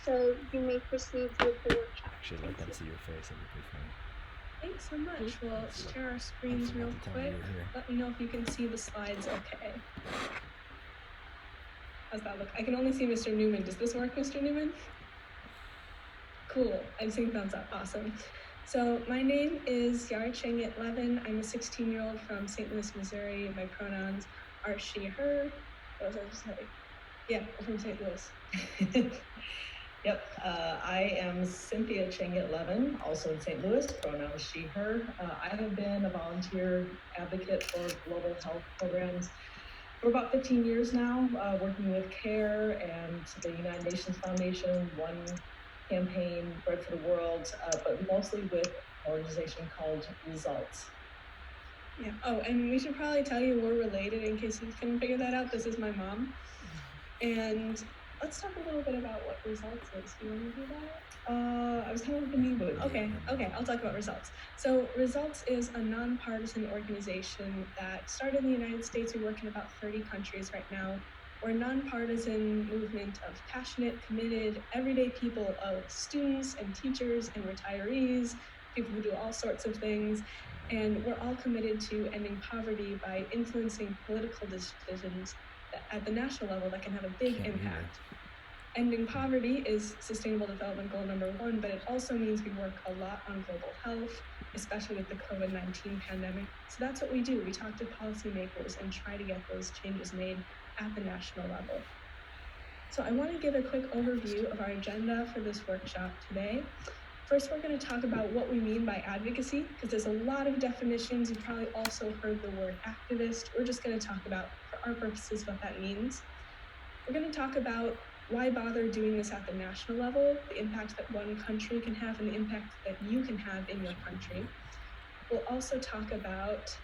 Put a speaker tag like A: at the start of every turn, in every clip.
A: so you may proceed with the workshop.
B: Actually, let them see your face. That'd be pretty funny.
C: Thanks so much. We'll share our screens real quick. Let me know if you can see the slides okay. How's that look? I can only see Mr. Newman. Does this work, Mr. Newman? Cool. I'm seeing thumbs up. Awesome. So my name is Yara Cynthia. I'm a 16-year-old from St. Louis, Missouri. My pronouns are she, her. What was I just saying? Yeah, I'm from St. Louis.
D: Yep, I am Cynthia Chang-Levin, also in St. Louis, pronouns she, her. I have been a volunteer advocate for global health programs for about 15 years now, working with CARE and the United Nations Foundation, One Campaign, Bread for the World, but mostly with an organization called Results.
C: Yeah. Oh, and we should probably tell you we're related in case you couldn't figure that out. This is my mom. And let's talk a little bit about what Results is. Do you want to do that?
D: I was kind of hoping you would.
C: Okay, I'll talk about Results. So Results is a nonpartisan organization that started in the United States. We work in about 30 countries right now. We're a nonpartisan movement of passionate, committed, everyday people, of students and teachers and retirees, people who do all sorts of things. And we're all committed to ending poverty by influencing political decisions at the national level that can have a big impact. Ending poverty is Sustainable Development Goal number 1, but it also means we work a lot on global health, especially with the COVID-19 pandemic. So that's what we do. We talk to policymakers and try to get those changes made at the national level. So I want to give a quick overview of our agenda for this workshop today. First, we're going to talk about what we mean by advocacy, because there's a lot of definitions. You've probably also heard the word activist. We're just going to talk about, for our purposes, what that means. We're going to talk about why bother doing this at the national level, the impact that one country can have and the impact that you can have in your country. We'll also talk about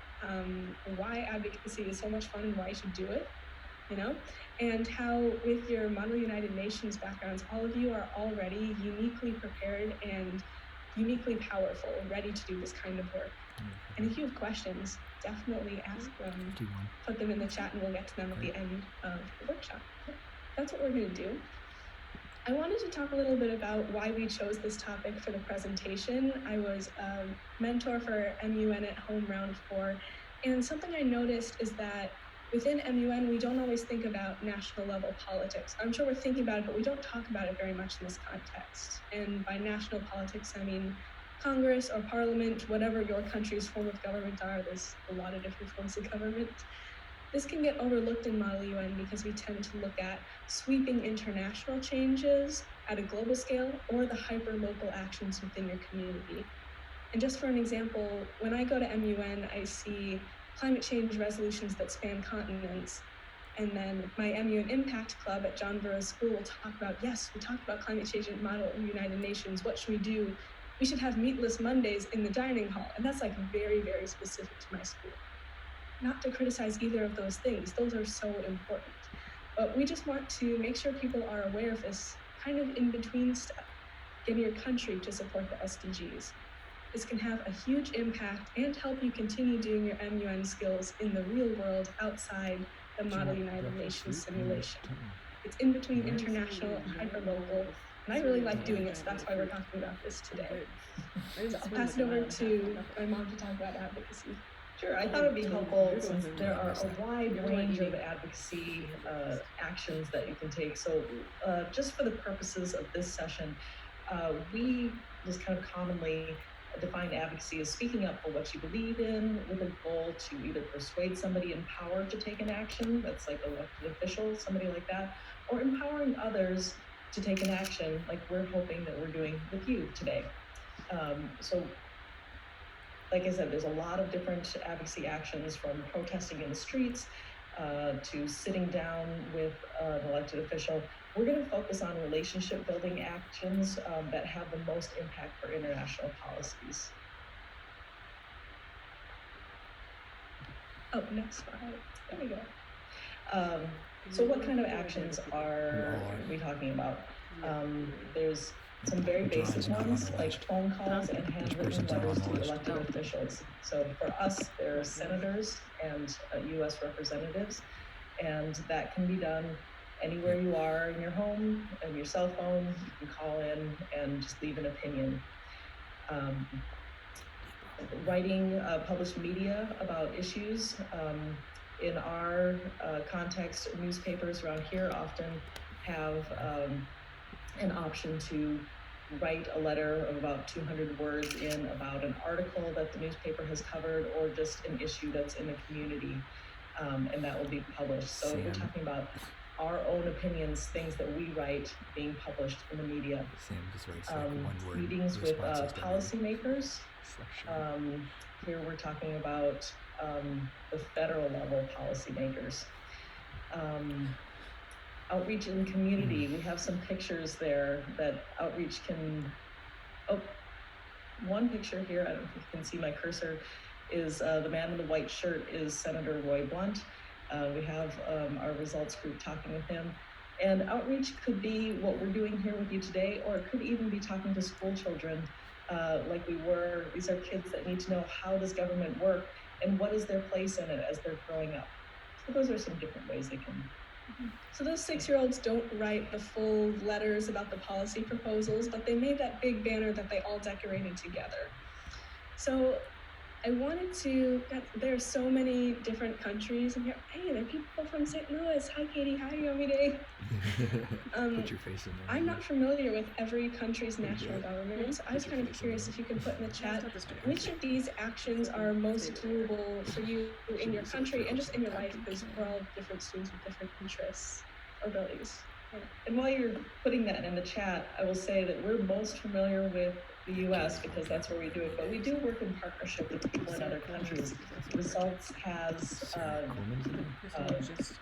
C: why advocacy is so much fun and why you should do it, and how with your Model United Nations backgrounds, all of you are already uniquely prepared and uniquely powerful and ready to do this kind of work. And if you have questions, definitely ask them, put them in the chat, and we'll get to them at the end of the workshop. That's what we're going to do. I wanted to talk a little bit about why we chose this topic for the presentation. I was a mentor for MUN at Home Round 4, and something I noticed is that within MUN, we don't always think about national level politics. I'm sure we're thinking about it, but we don't talk about it very much in this context. And by national politics, I mean Congress or Parliament, whatever your country's form of government are. There's a lot of different forms of government. This can get overlooked in Model UN because we tend to look at sweeping international changes at a global scale or the hyper-local actions within your community. And just for an example, when I go to MUN, I see climate change resolutions that span continents. And then my MUN Impact Club at John Burroughs School will talk about, yes, we talked about climate change in Model United Nations. What should we do? We should have meatless Mondays in the dining hall. And that's like very, very specific to my school. Not to criticize either of those things. Those are so important. But we just want to make sure people are aware of this kind of in-between step, getting your country to support the SDGs. This can have a huge impact and help you continue doing your MUN skills in the real world outside the Model United Nations simulation. It's in between international and hyperlocal, and I really like doing it, so that's why we're talking about this today. So I'll pass it over to my mom to talk about advocacy.
D: Sure, I thought it'd be helpful since there are a wide range of advocacy actions that you can take. So just for the purposes of this session, we just kind of commonly define advocacy as speaking up for what you believe in with a goal to either persuade somebody in power to take an action, that's like elected official, somebody like that, or empowering others to take an action like we're hoping that we're doing with you today. So like I said, there's a lot of different advocacy actions, from protesting in the streets to sitting down with an elected official. We're going to focus on relationship building actions that have the most impact for international policies.
C: Oh, next slide. There we go.
D: So what kind of actions are we talking about? There's some very basic ones, like phone calls and handwritten letters to elected officials. So for us, there are senators and U.S. representatives, and that can be done Anywhere you are in your home, and your cell phone, you can call in and just leave an opinion. Writing published media about issues. In our context, newspapers around here often have an option to write a letter of about 200 words in about an article that the newspaper has covered or just an issue that's in the community, and that will be published. So we're talking about our own opinions, things that we write being published in the media.
B: Sam just writes like one word
D: Meetings with
B: responses to
D: policymakers. Here we're talking about the federal level policymakers. Outreach in the community. We have some pictures there that outreach can. Oh, one picture here, I don't know if you can see my cursor, is the man in the white shirt is Senator Roy Blunt. We have our results group talking with him. And outreach could be what we're doing here with you today, or it could even be talking to school children like we were. These are kids that need to know, how does government work and what is their place in it as they're growing up. So those are some different ways they can.
C: So those 6-year-olds don't write the full letters about the policy proposals, but they made that big banner that they all decorated together. So I wanted to, there are so many different countries in here. Hey, there are people from St. Louis. Hi, Katie. Hi, Yomide.
B: Put your face in there.
C: I'm not familiar with every country's national government, so I was kind of curious if you could put in the chat which of these actions are most doable for you in your country and just in your life, because we're all different students with different interests or abilities.
D: And while you're putting that in the chat, I will say that we're most familiar with the U.S. because that's where we do it, but we do work in partnership with people in other countries. Results has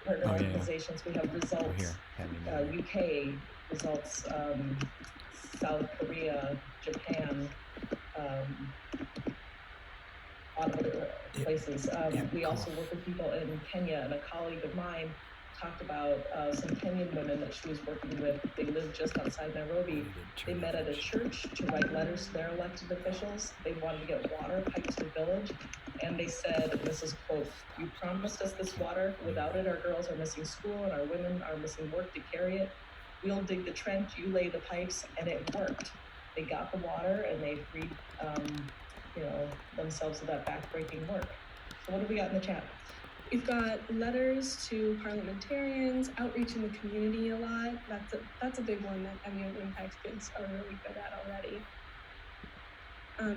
D: partner organizations. We have Results UK, Results South Korea, Japan, a lot of other places. We also work with people in Kenya, and a colleague of mine talked about some Kenyan women that she was working with. They live just outside Nairobi. They met at a church to write letters to their elected officials. They wanted to get water piped to the village, and they said, and this is quote, "You promised us this water. Without it, our girls are missing school and our women are missing work to carry it. We'll dig the trench, you lay the pipes," and it worked. They got the water and they freed themselves of that backbreaking work. So what have we got in the chat?
C: We've got letters to parliamentarians, outreach in the community a lot. That's a big one that MUN Impact kids are really good at already.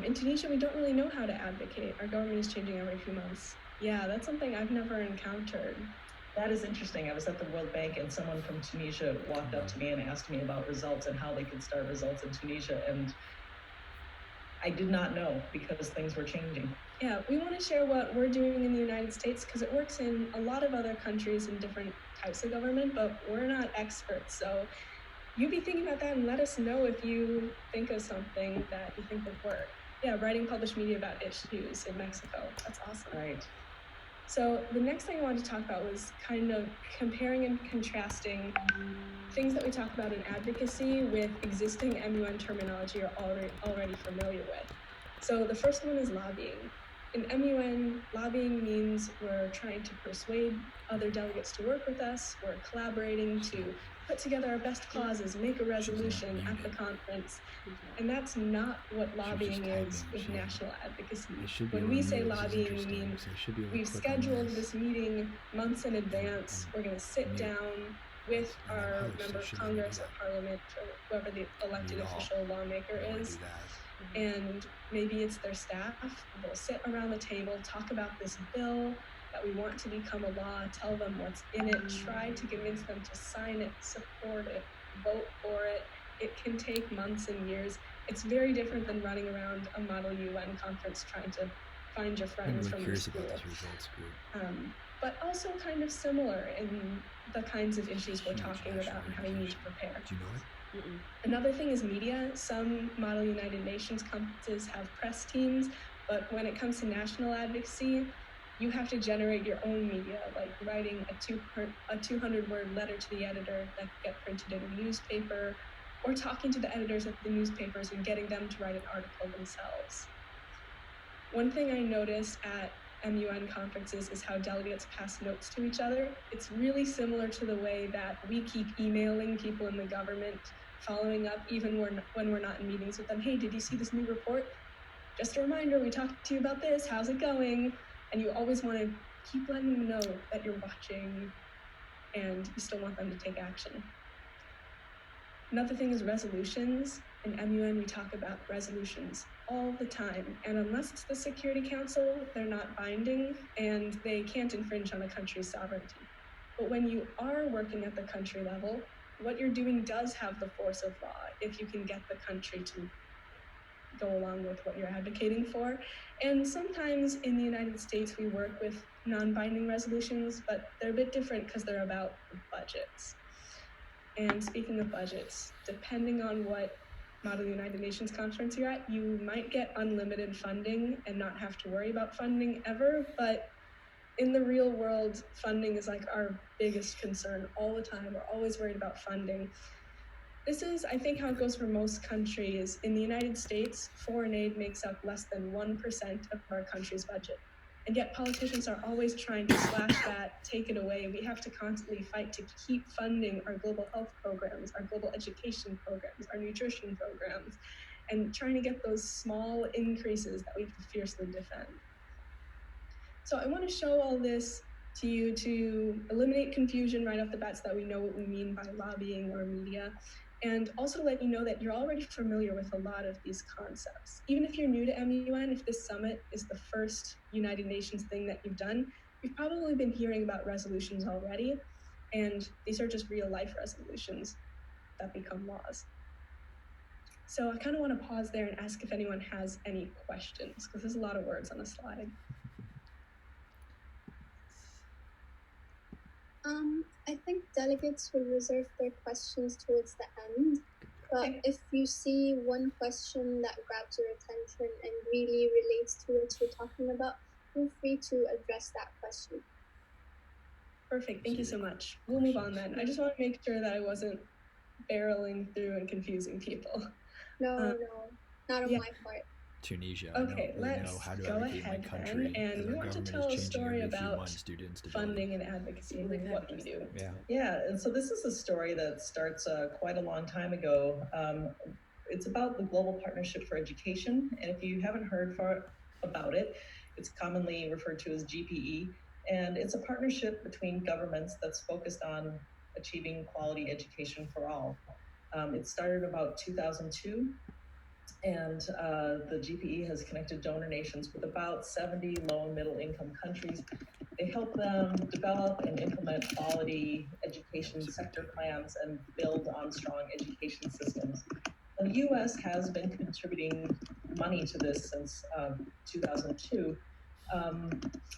C: In Tunisia, we don't really know how to advocate. Our government is changing every few months. Yeah, that's something I've never encountered.
D: That is interesting. I was at the World Bank and someone from Tunisia walked up to me and asked me about results and how they could start results in Tunisia. And I did not know because things were changing.
C: Yeah, we want to share what we're doing in the United States because it works in a lot of other countries in different types of government, but we're not experts. So you be thinking about that and let us know if you think of something that you think would work. Yeah, writing published media about issues in Mexico. That's awesome.
D: Right.
C: So the next thing I wanted to talk about was kind of comparing and contrasting things that we talk about in advocacy with existing MUN terminology you're already familiar with. So the first one is lobbying. In MUN, lobbying means we're trying to persuade other delegates to work with us. We're collaborating to put together our best clauses, make a resolution at the conference. And that's not what lobbying is with national advocacy. When we say lobbying, we mean we've scheduled this meeting months in advance. We're going to sit down with our member of Congress or Parliament or whoever the elected official lawmaker is. And maybe it's their staff. They'll sit around the table, talk about this bill that we want to become a law, tell them what's in it, try to convince them to sign it, support it, vote for it. It can take months and years. It's very different than running around a Model UN conference trying to find your friends from your school. But also kind of similar in the kinds of issues we're talking about and how you need to prepare.
B: Do you know it?
C: Another thing is media. Some Model United Nations conferences have press teams, but when it comes to national advocacy, you have to generate your own media, like writing a 200-word letter to the editor that could get printed in a newspaper, or talking to the editors at the newspapers and getting them to write an article themselves. One thing I noticed at MUN conferences is how delegates pass notes to each other. It's really similar to the way that we keep emailing people in the government, following up even when we're not in meetings with them. Hey, did you see this new report? Just a reminder, we talked to you about this. How's it going? And you always want to keep letting them know that you're watching and you still want them to take action. Another thing is resolutions. In MUN, we talk about resolutions all the time. And unless it's the Security Council, they're not binding and they can't infringe on a country's sovereignty. But when you are working at the country level, what you're doing does have the force of law if you can get the country to go along with what you're advocating for. And sometimes in the United States, we work with non-binding resolutions, but they're a bit different because they're about budgets. And speaking of budgets, depending on what Model United Nations conference you're at, you might get unlimited funding and not have to worry about funding ever, but in the real world, funding is like our biggest concern all the time. We're always worried about funding. This is, I think, how it goes for most countries. In the United States, foreign aid makes up less than 1% of our country's budget. And yet politicians are always trying to slash that, take it away. We have to constantly fight to keep funding our global health programs, our global education programs, our nutrition programs, and trying to get those small increases that we have to fiercely defend. So I want to show all this to you to eliminate confusion right off the bat so that we know what we mean by lobbying or media, and also to let you know that you're already familiar with a lot of these concepts. Even if you're new to MUN, if this summit is the first United Nations thing that you've done, you've probably been hearing about resolutions already, and these are just real life resolutions that become laws. So I kind of want to pause there and ask if anyone has any questions, because there's a lot of words on a slide.
A: I think delegates will reserve their questions towards the end. But if you see one question that grabs your attention and really relates to what you're talking about, feel free to address that question.
C: Perfect. Thank you so much. We'll move on then. I just want to make sure that I wasn't barreling through and confusing people.
A: No, not on my part.
B: Tunisia.
C: Okay,
B: I don't really
C: let's
B: know how to
C: go
B: advocate
C: ahead
B: my country.
C: then, and we want to tell a story about
B: students to
C: funding and advocacy and what we do.
D: Yeah, and so this is a story that starts quite a long time ago. It's about the Global Partnership for Education, and if you haven't heard about it, it's commonly referred to as GPE, and it's a partnership between governments that's focused on achieving quality education for all. It started about 2002. And the GPE has connected donor nations with about 70 low and middle income countries. They help them develop and implement quality education sector plans and build on strong education systems. And the US has been contributing money to this since 2002.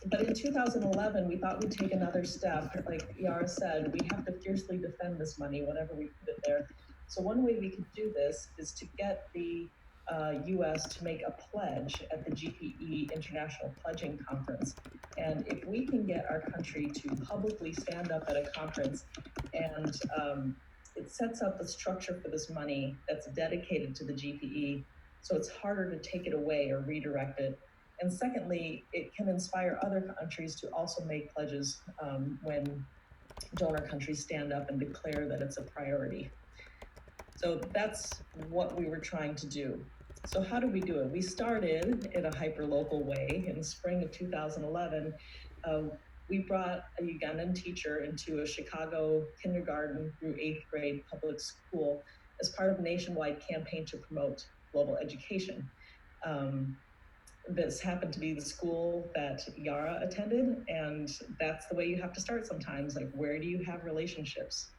D: But in 2011, we thought we'd take another step. Like Yara said, we have to fiercely defend this money whenever we put it there. So one way we could do this is to get the US to make a pledge at the GPE International Pledging Conference. And if we can get our country to publicly stand up at a conference and it sets up the structure for this money that's dedicated to the GPE, so it's harder to take it away or redirect it. And secondly, it can inspire other countries to also make pledges when donor countries stand up and declare that it's a priority. So that's what we were trying to do. So how do we do it? We started in a hyper-local way. In the spring of 2011, we brought a Ugandan teacher into a Chicago kindergarten through 8th grade public school as part of a nationwide campaign to promote global education. This happened to be the school that Yara attended, and that's the way you have to start sometimes. Like, where do you have relationships?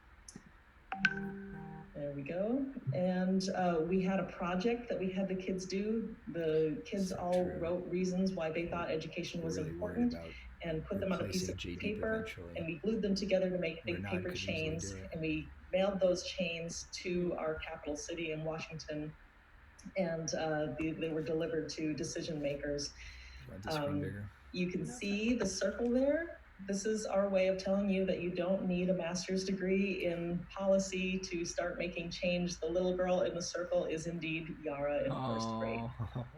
D: There we go. And we had a project that we had the kids do. The kids all wrote reasons why they thought education was important and put them on a piece of paper, and we glued them together to make big paper chains, and we mailed those chains to our capital city in Washington, and they were delivered to decision makers. You can see the circle there. This is our way of telling you that you don't need a master's degree in policy to start making change. The little girl in the circle is indeed Yara in first grade,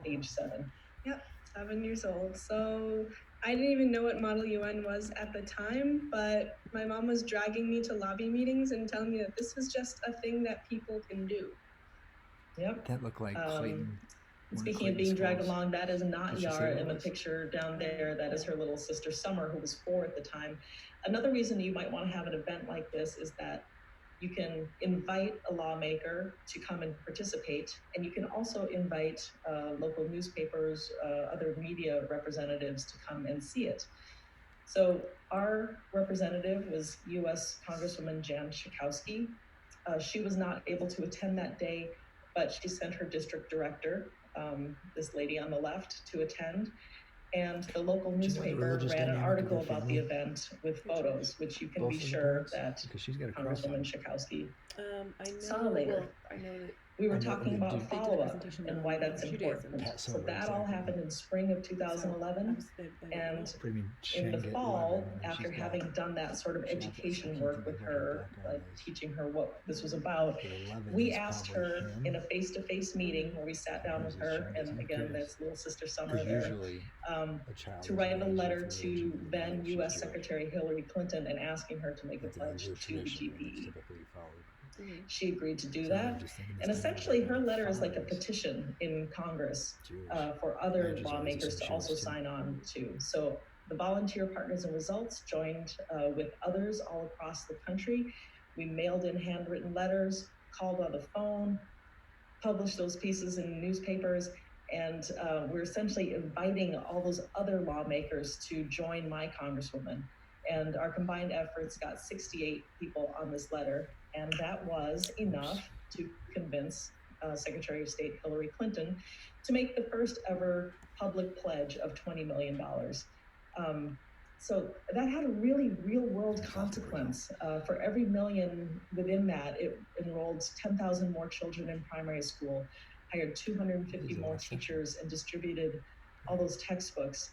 D: age 7.
C: Yep, 7 years old. So I didn't even know what Model UN was at the time, but my mom was dragging me to lobby meetings and telling me that this was just a thing that people can do.
D: Yep.
B: That looked like Clayton.
D: Speaking of being dragged along, that is not Yara in the picture down there. That is her little sister Summer, who was 4 at the time. Another reason you might want to have an event like this is that you can invite a lawmaker to come and participate, and you can also invite local newspapers, other media representatives to come and see it. So our representative was U.S. Congresswoman Jan Schakowsky. She was not able to attend that day, but she sent her district director, this lady on the left, to attend. And the local newspaper ran an article about the event with photos, which you can be sure that Congresswoman Schakowsky saw later.
E: I know that
D: we were talking about follow-up and why that's important. So that all happened in spring of 2011. And in the fall, after having done that sort of education work with her, teaching her what this was about, we asked her in a face-to-face meeting where we sat down with her, and again, that's little sister Summer there, to write a letter to then U.S. Secretary Hillary Clinton and asking her to make a pledge to the GPE. She agreed to do that, and essentially her letter is like a petition in Congress for other lawmakers to also sign on to. So the Volunteer Partners in Results joined with others all across the country. We mailed in handwritten letters, called on the phone, published those pieces in newspapers, and we're essentially inviting all those other lawmakers to join my congresswoman. And our combined efforts got 68 people on this letter, and that was enough to convince Secretary of State Hillary Clinton to make the first ever public pledge of $20 million. So that had a really real-world consequence. For every million within that, it enrolled 10,000 more children in primary school, hired 250 more teachers, and distributed all those textbooks.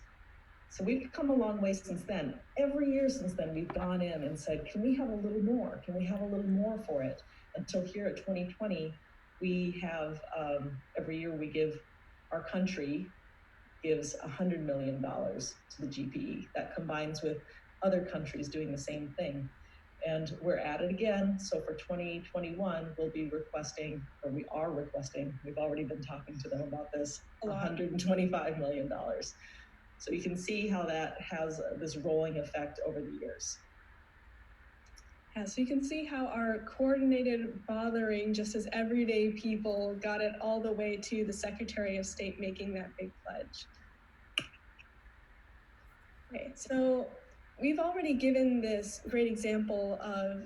D: So we've come a long way since then. Every year since then, we've gone in and said, can we have a little more? Can we have a little more for it? Until here at 2020, we have, every year we give, our country gives $100 million to the GPE. That combines with other countries doing the same thing. And we're at it again. So for 2021, we'll be requesting, or we are requesting, we've already been talking to them about this, $125 million. So you can see how that has this rolling effect over the years.
C: Yeah, so you can see how our coordinated bothering just as everyday people got it all the way to the Secretary of State making that big pledge. Okay, so we've already given this great example of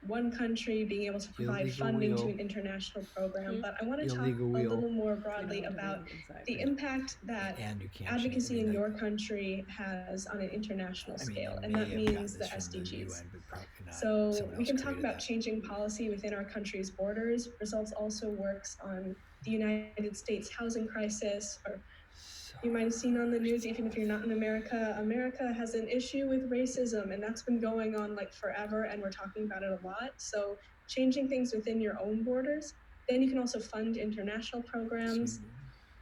C: one country being able to provide funding to an international program, but I want to talk a little more broadly about the impact that advocacy in your country has on an international scale, and that means the SDGs. So we can talk about changing policy within our country's borders. Results also works on the United States housing crisis, or you might have seen on the news, even if you're not in America, America has an issue with racism, and that's been going on like forever, and we're talking about it a lot. So changing things within your own borders. Then you can also fund international programs.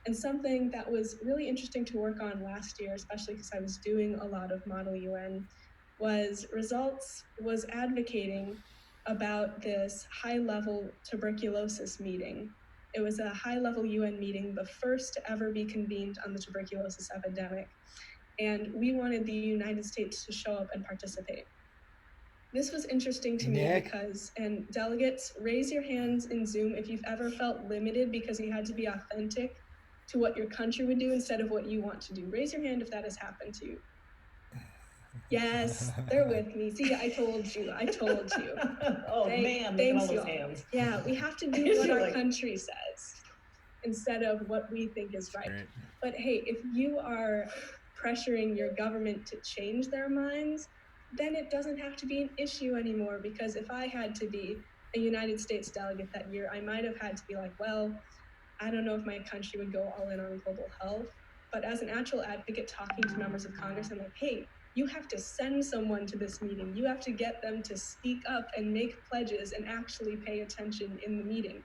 C: And something that was really interesting to work on last year, especially because I was doing a lot of Model UN, was Results was advocating about this high-level tuberculosis meeting. It was a high-level UN meeting, the first to ever be convened on the tuberculosis epidemic. And we wanted the United States to show up and participate. This was interesting to me because, and delegates, raise your hands in Zoom if you've ever felt limited because you had to be authentic to what your country would do instead of what you want to do. Raise your hand if that has happened to you. Yes, they're with me. See, I told you.
D: Oh man, thanks you all.
C: Yeah, we have to do what our country says instead of what we think is right. But hey, if you are pressuring your government to change their minds, then it doesn't have to be an issue anymore, because if I had to be a United States delegate that year, I might have had to be like, well, I don't know if my country would go all in on global health, but as an actual advocate talking to members of Congress, I'm like, hey, you have to send someone to this meeting. You have to get them to speak up and make pledges and actually pay attention in the meeting.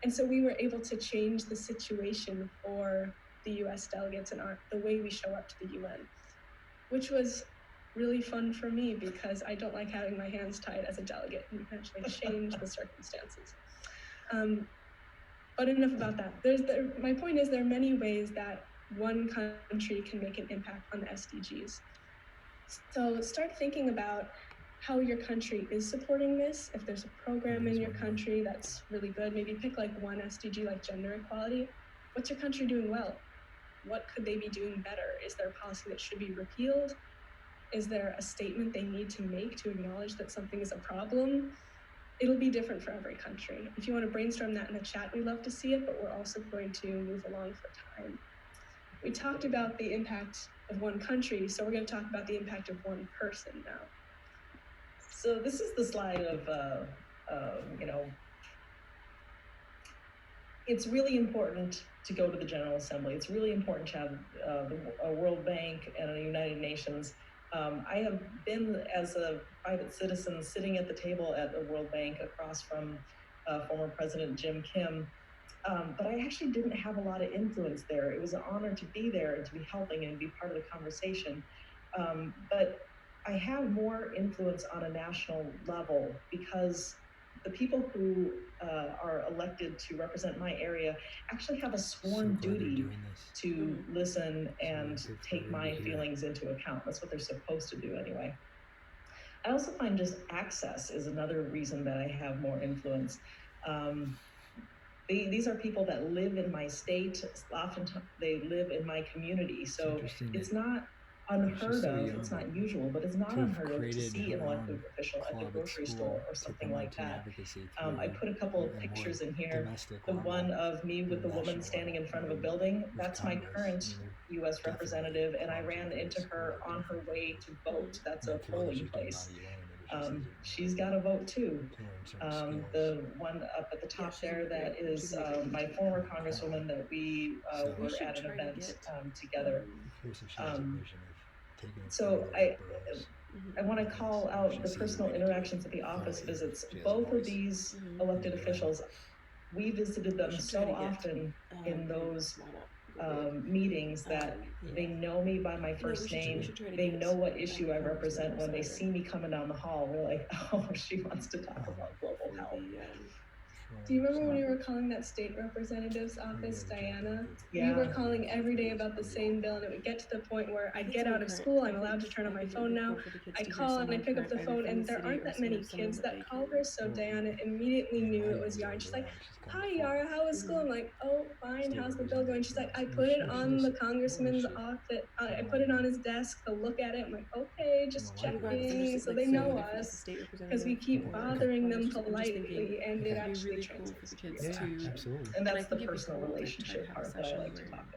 C: And so we were able to change the situation for the US delegates and the way we show up to the UN. which was really fun for me because I don't like having my hands tied as a delegate, and you can actually change the circumstances. But enough about that. My point is there are many ways that one country can make an impact on the SDGs. So start thinking about how your country is supporting this. If there's a program in your country that's really good, maybe pick like one SDG like gender equality. What's your country doing well? What could they be doing better? Is there a policy that should be repealed? Is there a statement they need to make to acknowledge that something is a problem? It'll be different for every country. If you want to brainstorm that in the chat, we'd love to see it, but we're also going to move along for time. We talked about the impact of one country, so we're going to talk about the impact of one person now.
D: So this is the slide of, it's really important to go to the General Assembly. It's really important to have a World Bank and a United Nations. I have been, as a private citizen, sitting at the table at the World Bank across from former President Jim Kim, but I actually didn't have a lot of influence there. It was an honor to be there and to be helping and be part of the conversation. But I have more influence on a national level because the people who are elected to represent my area actually have a sworn duty to listen and take my feelings into account. That's what they're supposed to do anyway. I also find just access is another reason that I have more influence. These are people that live in my state. Often they live in my community. So it's not unheard of, it's not usual, but it's not unheard of to see an elected official at the grocery store or something like that. I put a couple of pictures in here. The one of me with the woman standing in front of a building, that's my current U.S. representative, and I ran into her on her way to vote. That's a polling place. She's got a vote too. The one up at the top there, that is my former congresswoman that we were at an event together. So I want to call out the personal interactions at the office visits. Both of these elected officials, we visited them so often in those meetings that they know me by my first name. They know what issue I represent. When they see me coming down the hall, they're like, oh, she wants to talk about global health.
C: Do you remember when we were calling that state representative's office, Diana?
D: Yeah.
C: We were calling every day about the same bill, and it would get to the point where I'd get out of school, I'm allowed to turn on my phone now, I call and I pick up the phone, and there aren't that many kids that call her, so Diana immediately knew it was Yara. She's like, hi Yara, how was school? I'm like, oh, fine, how's the bill going? She's like, I put it on the congressman's office, I put it on his desk to look at it. I'm like, okay, just checking. So they know us, because we keep bothering them politely, and it actually translates.
B: For the kids too.
D: Absolutely. And that's the personal relationship part that I like to talk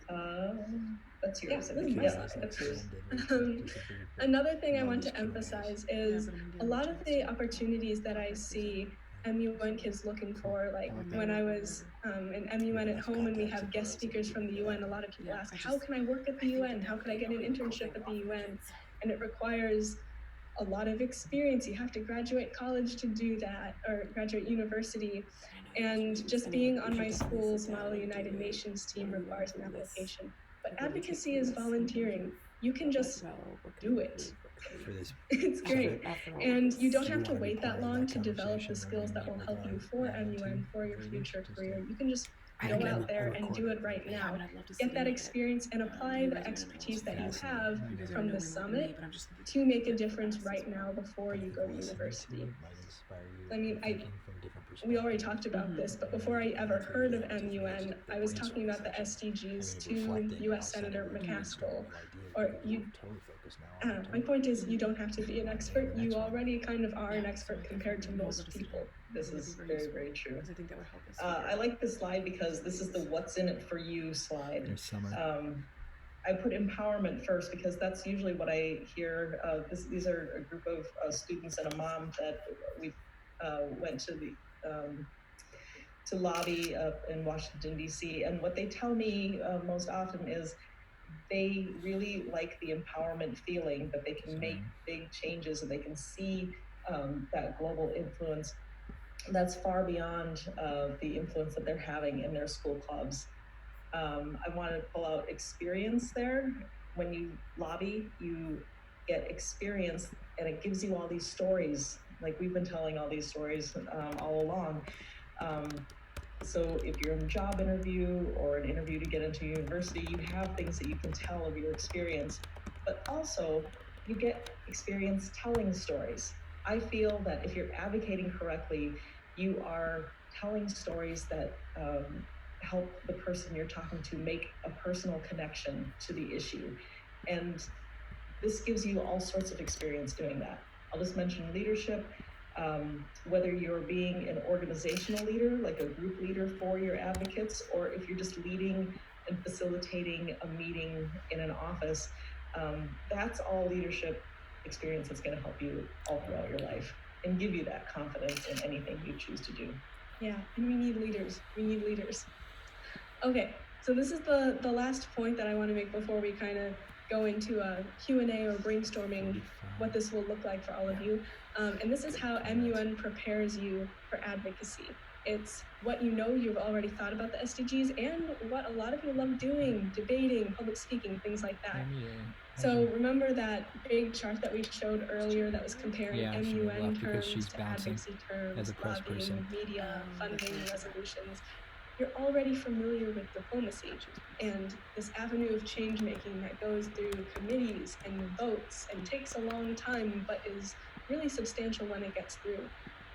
D: about. That's yours.
C: Yeah, that's yours. Another thing I want to emphasize is a lot of the opportunities that I see MUN kids looking for, like when I was in MUN at home and we have guest speakers from the UN, a lot of people ask, how can I work at the UN? How could I get an internship at the UN? And it requires a lot of experience. You have to graduate college to do that, or graduate university. And just being on my school's Model United Nations team requires an application. But advocacy is volunteering. You can just do it. It's great. And you don't have to wait that long to develop the skills that will help you for MUN, for your future career. You can just go out there and do it right now. Get that experience and apply the expertise that you have from the summit to make a difference right now before you go to university. I mean, we already talked about this, but before I ever heard of MUN, I was talking about the SDGs to U.S. Senator McCaskill. My point is, you don't have to be an expert. You already kind of are an expert compared to most people.
D: This is very, very true. I like this slide because this is the what's in it for you slide. I put empowerment first because that's usually what I hear. These are a group of students and a mom that we went to the to lobby in Washington, D.C. And what they tell me most often is they really like the empowerment feeling that they can make big changes and they can see that global influence that's far beyond the influence that they're having in their school clubs. I want to pull out experience there. when you lobby, you get experience, and it gives you all these stories. Like we've been telling all these stories all along. So if you're in a job interview or an interview to get into university, you have things that you can tell of your experience, but also you get experience telling stories. I feel that if you're advocating correctly, you are telling stories that help the person you're talking to make a personal connection to the issue. And this gives you all sorts of experience doing that. I'll just mention leadership. Whether you're being an organizational leader, like a group leader for your advocates, or if you're just leading and facilitating a meeting in an office, that's all leadership experience that's going to help you all throughout your life and give you that confidence in anything you choose to do.
C: Yeah, and we need leaders. We need leaders. Okay, so this is the last point that I want to make before we kind of go into a Q&A or brainstorming what this will look like for all of you. And this is how MUN prepares you for advocacy. It's what you know you've already thought about the SDGs and what a lot of you love doing, debating, public speaking, things like that. So remember that big chart that we showed earlier that was comparing MUN terms to advocacy terms, lobbying, media, funding, resolutions. You're already familiar with diplomacy and this avenue of change making that goes through committees and votes and takes a long time, but is really substantial when it gets through.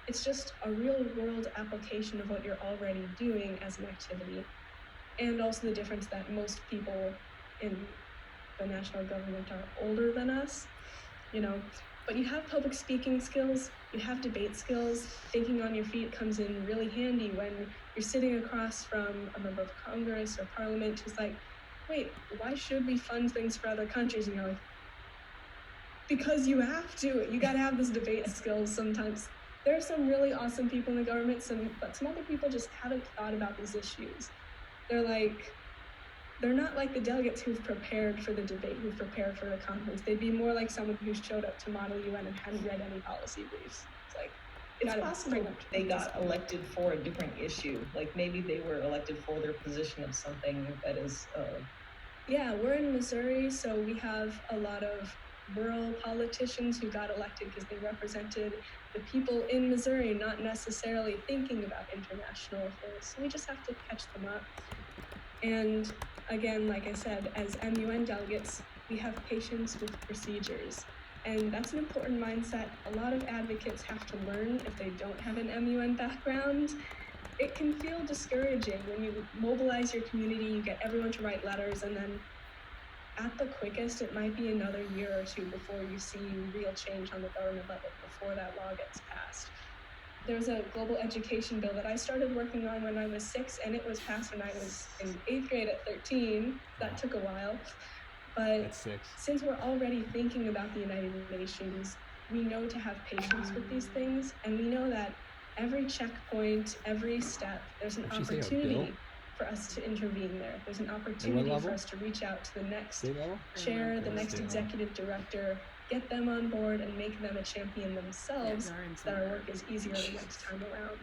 C: It's just a real world application of what you're already doing as an activity. And also the difference that most people in the national government are older than us, but you have public speaking skills, you have debate skills. Thinking on your feet comes in really handy when you're sitting across from a member of Congress or Parliament who's like, wait, why should we fund things for other countries? And you're like, because you have to. You got to have this debate skills sometimes. There are some really awesome people in the government, but some other people just haven't thought about these issues. They're not like the delegates who've prepared for the debate, who've prepared for the conference. They'd be more like someone who showed up to Model UN and hadn't read any policy briefs.
D: It's possible they got elected for a different issue. Like maybe they were elected for their position of something that is...
C: Yeah, we're in Missouri, so we have a lot of rural politicians who got elected because they represented the people in Missouri, not necessarily thinking about international affairs. So we just have to catch them up. And again, like I said, as MUN delegates, we have patience with procedures. And that's an important mindset a lot of advocates have to learn if they don't have an MUN background. It can feel discouraging when you mobilize your community, you get everyone to write letters, and then at the quickest, it might be another year or two before you see real change on the government level, before that law gets passed. There's a global education bill that I started working on when I was 6, and it was passed when I was in 8th grade at 13. That took a while. But since we're already thinking about the United Nations, we know to have patience with these things, and we know that every checkpoint, every step, there's an opportunity for us to intervene there. There's an opportunity for us to reach out to the next chair, the next executive director, get them on board and make them a champion themselves, that our work is easier the next time around.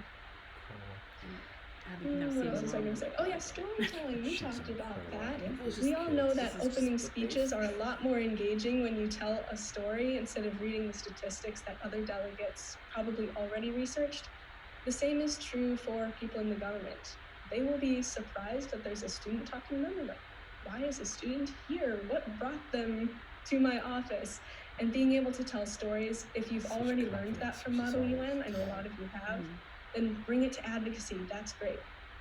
C: What else was I going to say? Oh yeah, storytelling, we talked about that. We all know that opening speeches are a lot more engaging when you tell a story instead of reading the statistics that other delegates probably already researched. The same is true for people in the government. They will be surprised that there's a student talking to them, like, why is a student here? What brought them to my office? And being able to tell stories, if you've already learned that from Model UN, I know a lot of you have, then bring it to advocacy, that's great.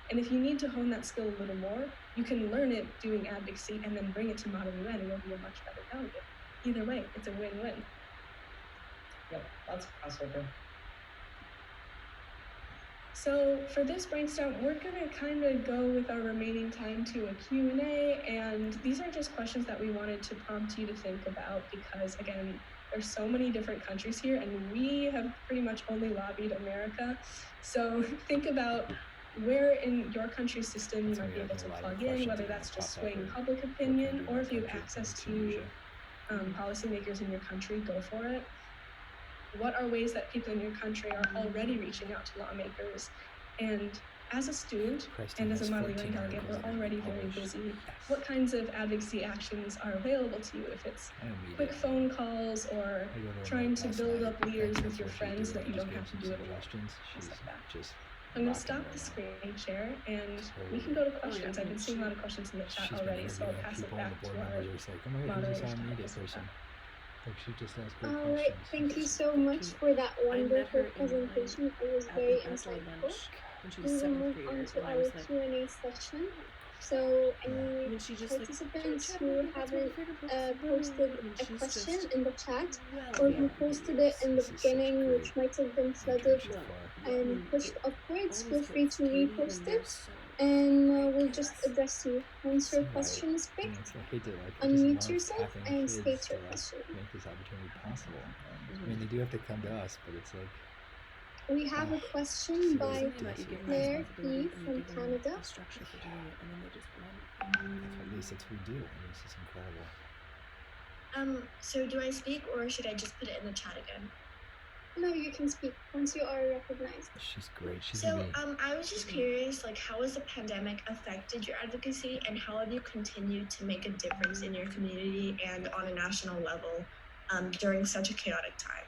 C: And if you need to hone that skill a little more, you can learn it doing advocacy and then bring it to Model UN and you'll be a much better delegate. Either way, it's a win-win.
D: Yep, lots of crossover.
C: So for this brainstorm, we're gonna kind of go with our remaining time to a Q&A, and these are just questions that we wanted to prompt you to think about because, again, there's so many different countries here, and we have pretty much only lobbied America. So think about where in your country's system you might be able to plug in, whether that's just swaying public opinion, or if you have access to policymakers in your country, go for it. What are ways that people in your country are already reaching out to lawmakers? And As a student and as a Model UN delegate, we're already very busy. What kinds of advocacy actions are available to you? If it's quick phone calls or trying to build up leaders with your friends so that you don't have to do it alone, things like that. I'm going to stop the screen share and we can go to questions. I've been seeing a lot of questions in the chat already, so I'll pass it back to our moderators to help us with that.
B: Like she just asked great
A: All right,
B: questions.
A: thank you so much for that wonderful presentation. It was very insightful. We will move on to our Q&A session. So any participants who haven't posted a question in the chat, or who posted it in the beginning, which might have been flooded and pushed upwards, feel free to repost it, and we'll just address you. Once your question is picked, unmute yourself and state your question.
B: Make this opportunity possible. I mean, they do have to come to us, but it's like
A: we have a question by Claire E. from Canada.
B: At least that's what we do. This is incredible.
E: So do I speak or should I just put it in the chat again?
A: No, you can speak once you are recognized.
B: She's great.
E: I was just curious, like, how has the pandemic affected your advocacy, and how have you continued to make a difference in your community and on a national level during such a chaotic time?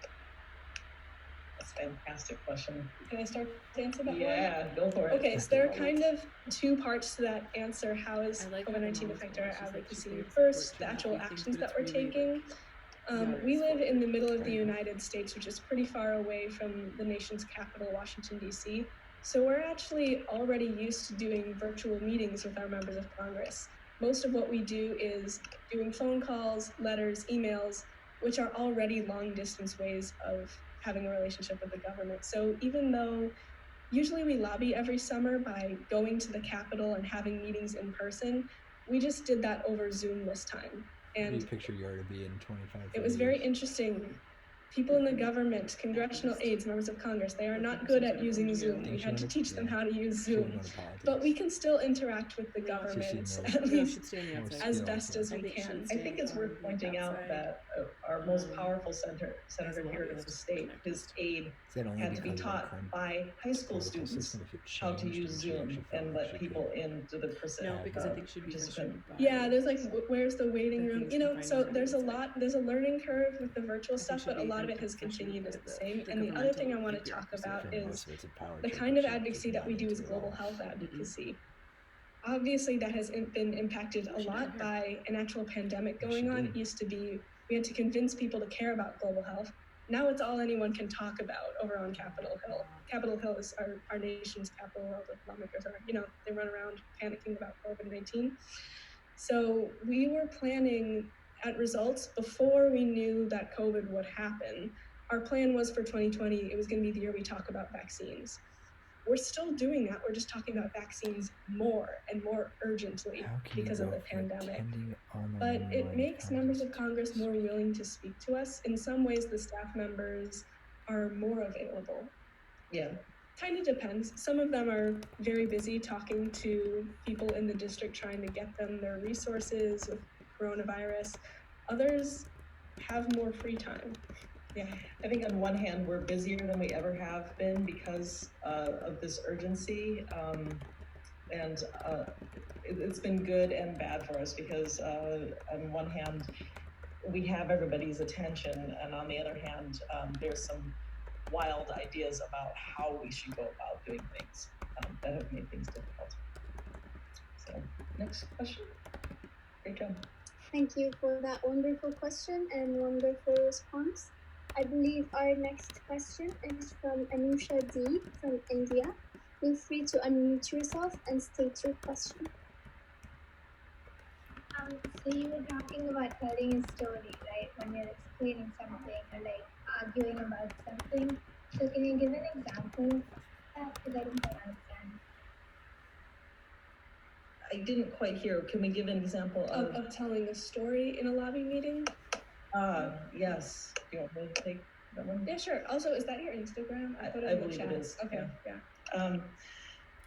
D: That's a fantastic question.
C: Can I start to answer that one?
D: Yeah, go for it.
C: Okay, so there are kind of two parts to that answer. How has COVID-19 affected our advocacy? First, the actual actions that we're taking. We live in the middle of the United States, which is pretty far away from the nation's capital, Washington, D.C. So we're actually already used to doing virtual meetings with our members of Congress. Most of what we do is doing phone calls, letters, emails, which are already long-distance ways of having a relationship with the government. So even though usually we lobby every summer by going to the Capitol and having meetings in person, we just did that over Zoom this time. And
B: you picture Yara to be in 25
C: it was very interesting. People in the government, congressional aides, members of Congress, they are not good at using Zoom. We had to teach them how to use Zoom. But we can still interact with the government, at least as best as we can.
D: I think it's worth pointing out that our most powerful senator here in the state, his aide, had to be taught by high school students how to use Zoom and let people into the participant.
C: Yeah, there's like, where's the waiting room? You know, so there's a learning curve with the virtual stuff, but a lot of it has continued as the same. And the other thing I want to talk about is the kind of advocacy that we do is global health advocacy. Obviously, that has been impacted a lot by an actual pandemic going on. It used to be, we had to convince people to care about global health. Now it's all anyone can talk about over on Capitol Hill. Capitol Hill is our nation's capital where all the lawmakers are, you know, they run around panicking about COVID-19. So we were planning at results before we knew that COVID would happen. Our plan was for 2020, it was going to be the year we talk about vaccines. We're still doing that. We're just talking about vaccines more and more urgently because of the pandemic. But it makes members of Congress more willing to speak to us. In some ways, the staff members are more available.
D: Yeah.
C: Kind of depends. Some of them are very busy talking to people in the district, trying to get them their resources with coronavirus. Others have more free time.
D: Yeah, I think on one hand, we're busier than we ever have been because of this urgency. And it's been good and bad for us because on one hand, we have everybody's attention. And on the other hand, there's some wild ideas about how we should go about doing things that have made things difficult. So, next question. Great job.
A: Thank you for that wonderful question and wonderful response. I believe our next question is from Anusha D from India. Feel free to unmute yourself and state your question.
F: So you were talking about telling a story, right? When you're explaining something or like arguing about something. So can you give an example of that? Because I didn't quite understand.
D: I didn't quite hear. Can we give an example
C: of telling a story in a lobby meeting?
D: Yes. Do you want me to take that one?
C: Yeah, sure. Also, is that your Instagram?
D: I believe it is.
C: Okay, yeah.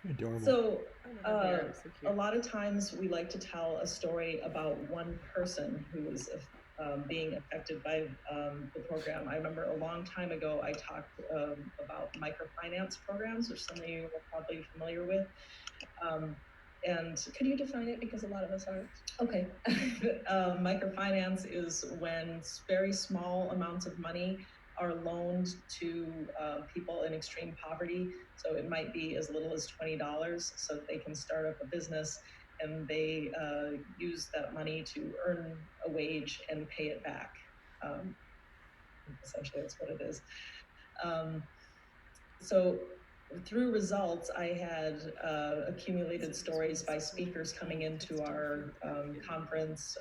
B: Adorable.
D: So, a lot of times we like to tell a story about one person who was being affected by the program. I remember a long time ago, I talked about microfinance programs, which some of you are probably familiar with. And
C: could you define it, because a lot of us aren't?
D: Okay. Microfinance is when very small amounts of money are loaned to people in extreme poverty. So it might be as little as $20 so that they can start up a business, and they use that money to earn a wage and pay it back. Essentially, that's what it is. So through results, I had accumulated stories by speakers coming into our conference,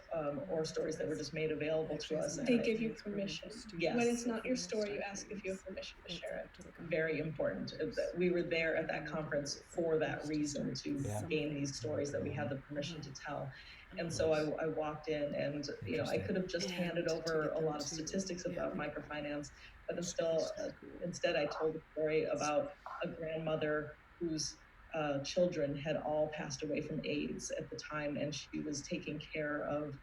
D: or stories that were just made available to us.
C: They give you permission.
D: Yes.
C: When it's not your story, you ask if you have permission to share it.
D: Very important. We were there at that conference for that reason, to gain these stories that we had the permission to tell. And so I walked in, and I could have just handed over a lot of statistics about microfinance, but instead I told a story about a grandmother whose children had all passed away from AIDS at the time, and she was taking care of,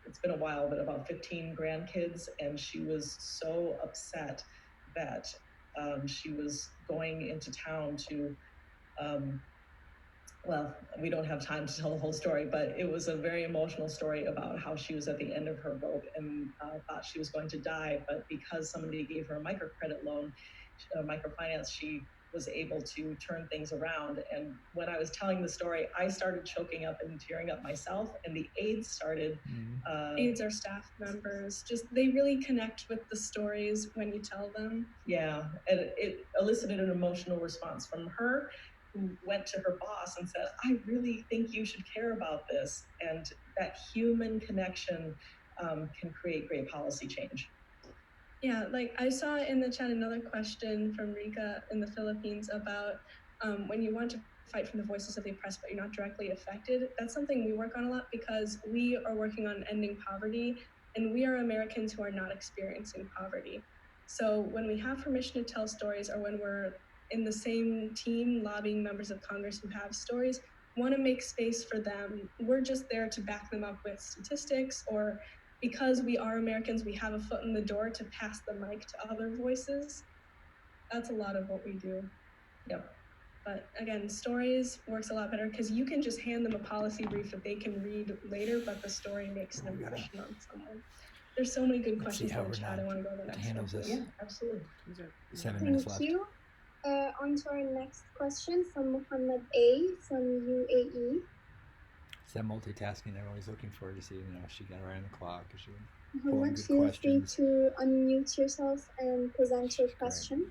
D: it's been a while, but about 15 grandkids, and she was so upset that she was going into town to, well, we don't have time to tell the whole story, but it was a very emotional story about how she was at the end of her rope and thought she was going to die, but because somebody gave her a microcredit loan, microfinance, she was able to turn things around. And when I was telling the story, I started choking up and tearing up myself, and the aides started.
C: Aides are staff members. Just, they really connect with the stories when you tell them.
D: Yeah, and it elicited an emotional response from her, who went to her boss and said, I really think you should care about this. And that human connection can create great policy change.
C: Yeah, like I saw in the chat another question from Rika in the Philippines about when you want to fight from the voices of the oppressed, but you're not directly affected. That's something we work on a lot, because we are working on ending poverty, and we are Americans who are not experiencing poverty. So when we have permission to tell stories, or when we're in the same team lobbying members of Congress who have stories, want to make space for them. We're just there to back them up with statistics, or because we are Americans, we have a foot in the door to pass the mic to other voices. That's a lot of what we do.
D: Yep.
C: But again, stories works a lot better, because you can just hand them a policy brief that they can read later, but the story makes an impression on someone. There's so many good questions in the chat. I want to go to the next one.
D: Yeah, absolutely.
B: 7 minutes left.
A: Thank you. On to our next question from Muhammad A. from UAE.
B: It's that multitasking they're always looking for, to see, if she got right on the clock. Is she
A: Muhammad, feel free to unmute yourself and present your question.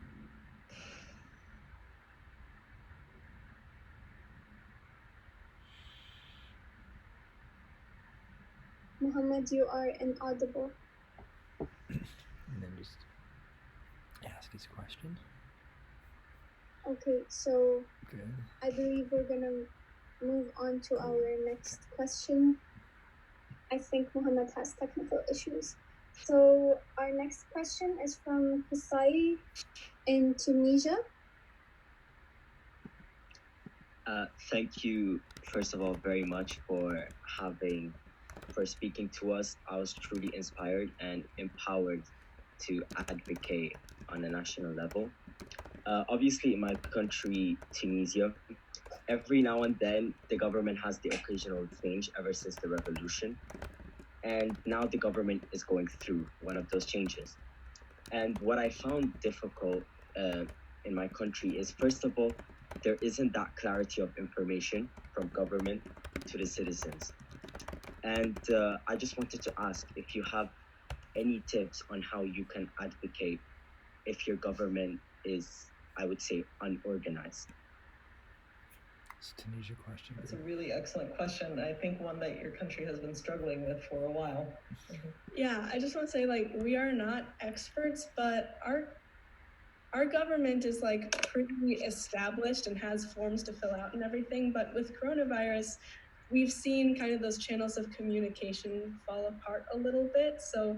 B: Great.
A: Muhammad, you are inaudible.
B: And then just ask his question.
A: Okay, so
B: Good.
A: I believe we're gonna move on to our next question. I think Muhammad has technical issues. So our next question is from Kusai in Tunisia.
G: Thank you, first of all, very much for speaking to us. I was truly inspired and empowered to advocate on a national level. Obviously, in my country, Tunisia, every now and then, the government has the occasional change ever since the revolution. And now the government is going through one of those changes. And what I found difficult in my country is, first of all, there isn't that clarity of information from government to the citizens. And I just wanted to ask if you have any tips on how you can advocate if your government is, I would say, unorganized.
B: It's a Tunisia question.
D: It's a really excellent question. I think one that your country has been struggling with for a while.
C: Yeah, I just want to say, we are not experts, but our government is pretty established and has forms to fill out and everything. But with coronavirus, we've seen kind of those channels of communication fall apart a little bit. So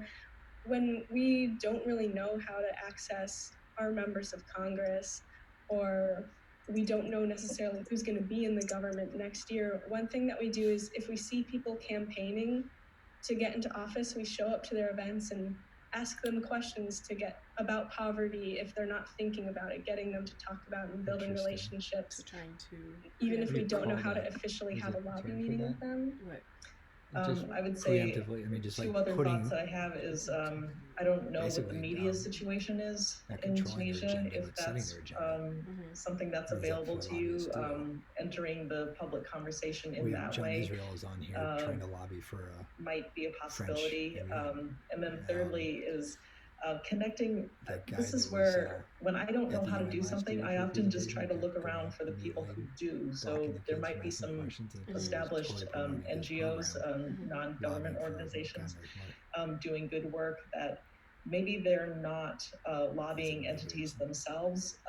C: when we don't really know how to access our members of Congress, or we don't know necessarily who's going to be in the government next year, one thing that we do is, if we see people campaigning to get into office, we show up to their events and ask them questions to get about poverty if they're not thinking about it, getting them to talk about and building relationships.
H: Trying to,
C: even if we don't know how to officially have a lobby meeting with them.
H: What?
D: I would say two other thoughts that I have is I don't know what the media situation is in Tunisia, if that's something that's available to you, entering the public conversation in that way.
B: Israel is on here trying to lobby for
D: might be a possibility. And then thirdly is connecting. This is where when I don't know how to do something, I often just try to look around for the people who do. So there might be some established NGOs, non-government organizations doing good work that maybe they're not lobbying entities themselves,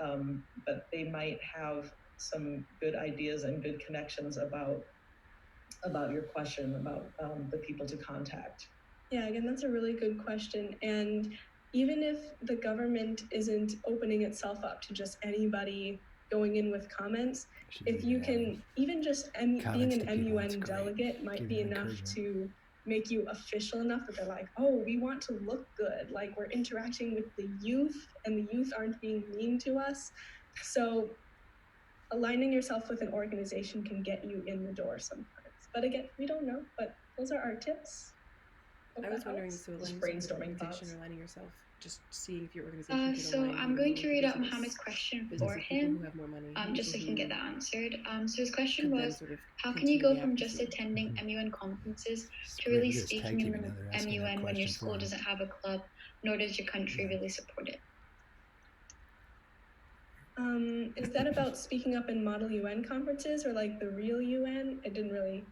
D: but they might have some good ideas and good connections about your question about the people to contact.
C: Yeah, again, that's a really good question. And even if the government isn't opening itself up to just anybody going in with comments, if you can, even just being an MUN delegate might be enough to make you official enough that they're like, oh, we want to look good, like we're interacting with the youth and the youth aren't being mean to us. So aligning yourself with an organization can get you in the door sometimes. But again, we don't know, but those are our tips.
H: I was wondering, so
D: brainstorming thoughts,
H: or aligning yourself, just seeing if your organization can
F: so
H: align.
F: I'm going to read out Mohammed's question for him,
H: who have more money,
F: just so he can get that answered. So his question was, how can you go from just attending MUN conferences to really speaking in the MUN when your school doesn't have a club, nor does your country really support it?
C: Is that about speaking up in Model UN conferences or like the real UN? I didn't really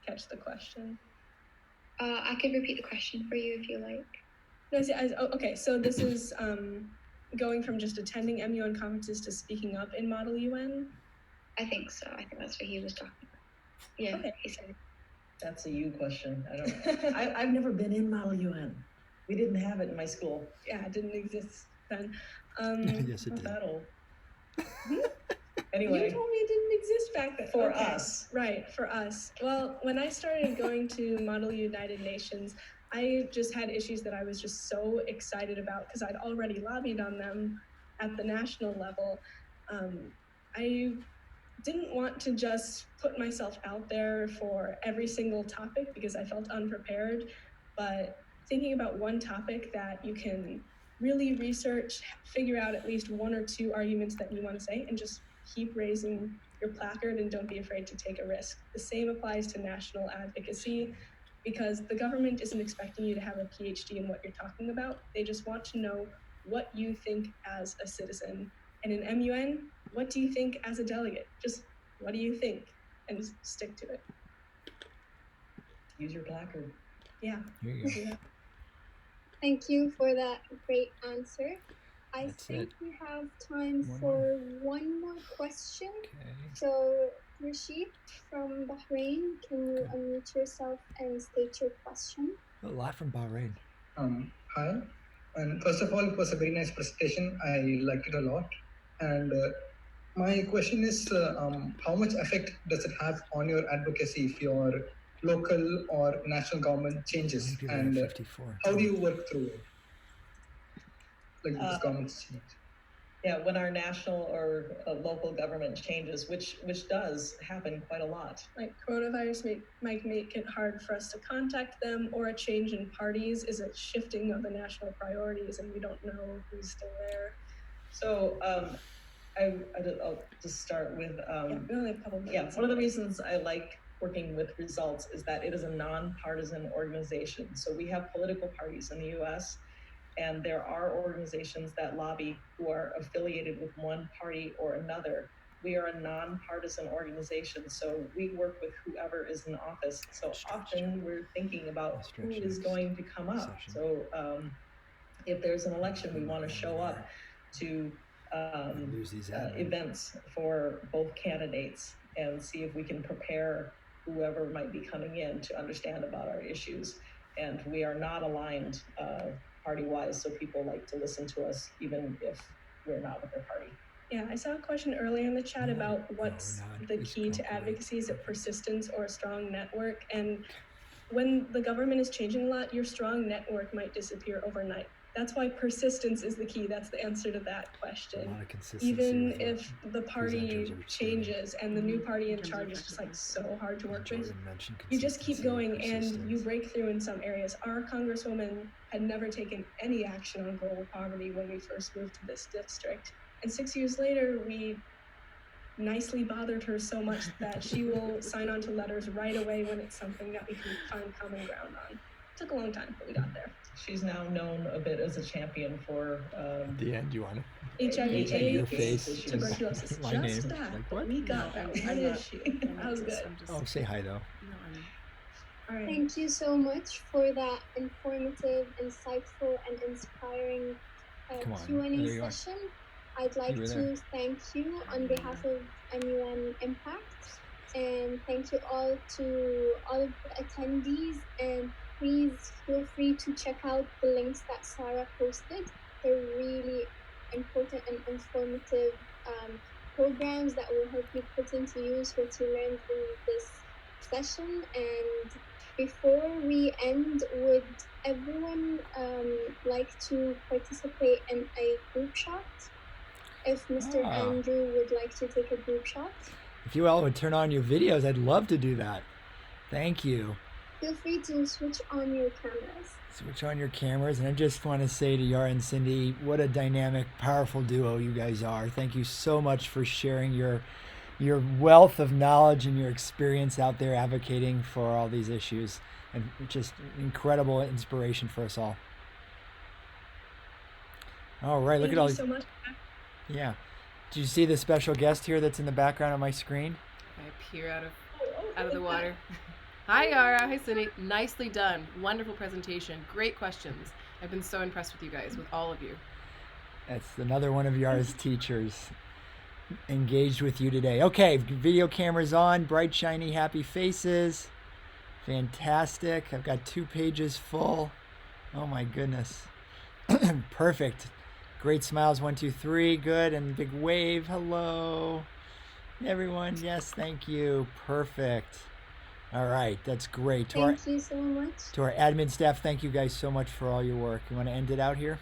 C: catch the question.
F: I could repeat the question for you if you like.
C: No, okay, so this is going from just attending MUN conferences to speaking up in Model UN?
F: I think so. I think that's what he was talking about. Yeah, okay. He said.
D: That's a you question. I don't. I've never been in Model UN. We didn't have it in my school.
C: Yeah, it didn't exist then.
B: Yes, it did.
D: That old. Anyway,
C: you told me it didn't exist back then.
D: For us.
C: Right, for us. Well, when I started going to Model United Nations, I just had issues that I was just so excited about because I'd already lobbied on them at the national level. I didn't want to just put myself out there for every single topic because I felt unprepared, but thinking about one topic that you can really research, figure out at least one or two arguments that you want to say, and just keep raising your placard and don't be afraid to take a risk. The same applies to national advocacy because the government isn't expecting you to have a PhD in what you're talking about. They just want to know what you think as a citizen. And in MUN, what do you think as a delegate? Just what do you think? And just stick to it.
D: Use your placard.
C: Yeah.
B: Here you go.
A: Thank you for that great answer. I think we have time for one more question.
B: Okay.
A: So, Rashid from Bahrain, can you unmute yourself and state your question?
B: A lot from Bahrain.
I: Hi. And first of all, it was a very nice presentation. I liked it a lot. And my question is, how much effect does it have on your advocacy if your local or national government changes? And how do you work through it? Like this government's change.
D: Yeah, when our national or local government changes, which does happen quite a lot.
C: Like coronavirus might make it hard for us to contact them, or a change in parties is a shifting of the national priorities and we don't know who's still there.
D: So I'll just start with,
C: we only have a couple minutes.
D: One of the reasons I like working with Results is that it is a nonpartisan organization. So we have political parties in the US, and there are organizations that lobby who are affiliated with one party or another. We are a nonpartisan organization, so we work with whoever is in office. So often we're thinking about who is going to come up. So if there's an election, we want to show up to events for both candidates and see if we can prepare whoever might be coming in to understand about our issues. And we are not aligned party-wise, so people like to listen to us even if we're not with their party.
C: Yeah, I saw a question earlier in the chat about what's the key to advocacy. Is it persistence or a strong network? And when the government is changing a lot, your strong network might disappear overnight. That's why persistence is the key. That's the answer to that question.
B: A lot of consistency.
C: Even if the party changes and the new party in charge is just like so hard to work with, you just keep going and you break through in some areas. Our congresswoman had never taken any action on global poverty when we first moved to this district. And 6 years later, we nicely bothered her so much that she will sign on to letters right away when it's something that we can find common ground on. Took a long time, but we got there.
D: She's now known a bit as a champion for
B: at the end, you want
C: HIV,
B: your face,
C: tuberculosis,
B: my
C: just
B: name.
C: that.
B: Like, what?
C: We got that. What is she? That was good.
B: Oh, say hi though.
C: All right.
A: Thank you so much for that informative, insightful, and inspiring Q&A session. I'd like to thank you on behalf of MUN Impact, and thank you all to all of the attendees, and please feel free to check out the links that Sarah posted. They're really important and informative programs that will help you put into use what you learned in this session. And before we end, would everyone like to participate in a group shot? If Mr. Andrew would like to take a group shot.
B: If you all would turn on your videos, I'd love to do that. Thank you.
A: Feel free to switch on your cameras.
B: Switch on your cameras. And I just want to say to Yara and Cindy, what a dynamic, powerful duo you guys are. Thank you so much for sharing your wealth of knowledge and your experience out there advocating for all these issues. And just incredible inspiration for us all. All right, look at all these.
C: Thank you so much.
B: Yeah. Do you see the special guest here that's in the background on my screen?
H: I appear out of the water. Hi, Yara. Hi, Cindy. Nicely done. Wonderful presentation. Great questions. I've been so impressed with you guys, with all of you.
B: That's another one of Yara's teachers engaged with you today. Okay, video cameras on. Bright, shiny, happy faces. Fantastic. I've got 2 pages full. Oh, my goodness. Perfect. Great smiles, 1, 2, 3, good, and big wave, hello, everyone, yes, thank you, perfect. All right, that's great.
A: Thank you so much.
B: To our admin staff, thank you guys so much for all your work. You want to end it out here?